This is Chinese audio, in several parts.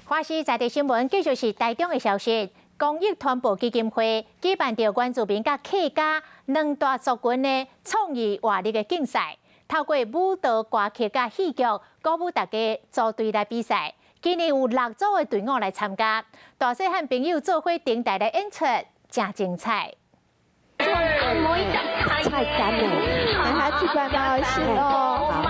华视在地新闻继续是台中的消息。公益团保基金会举办着原住民甲客家两大族群的创意活力的竞赛，透过舞蹈、歌曲甲戏剧，鼓舞大家组队来比赛。今年有6组的队伍来参加，大细汉朋友做伙顶台来演出，真精彩。菜干了，还吃饭蛮好吃哦。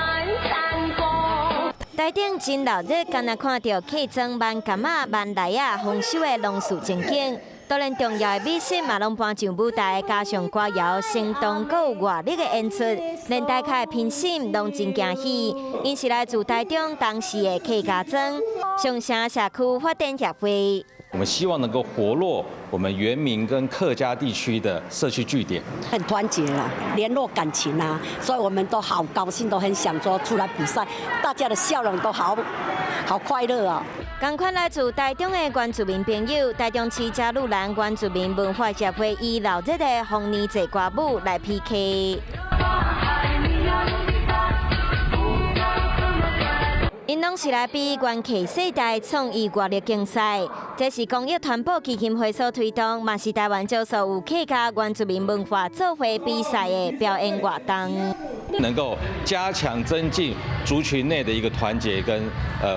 台顶真热热，敢若看到客庄万柑仔、万来啊丰收的农事情景。当然，重要的美食嘛，拢搬上舞台，加上歌谣、生动、阁有活力的演出，连大家的评审拢真惊喜。因是来自台中当时的客家庄上城社区发展协会。我们希望能够活络我们原民跟客家地区的社区据点，很团结啦，联络感情啊，所以我们都好高兴，都很想说出来比赛，大家的笑容都好快乐啊。同款来自台中的原住民朋友，台中市嘉鲁兰原住民文化协会以热热的丰年祭歌舞来 PK。因拢是来比原客世代创意活力竞赛，这是公益团保基金会所推动，嘛是台湾少数有客家原住民文化做伙比赛的表演活动，能够加强增进族群内的一个团结跟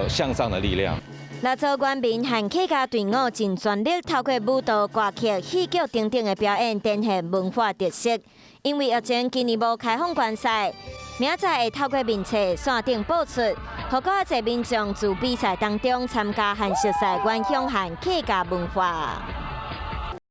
向上的力量。6组原民和客家队伍尽全力，透过舞蹈、歌曲、戏剧等等的表演，展现文化特色。因为疫情今年无开放观赛，明仔会透过面册线顶播出，让更多民众自比赛当中参加和熟悉原乡和客家文化。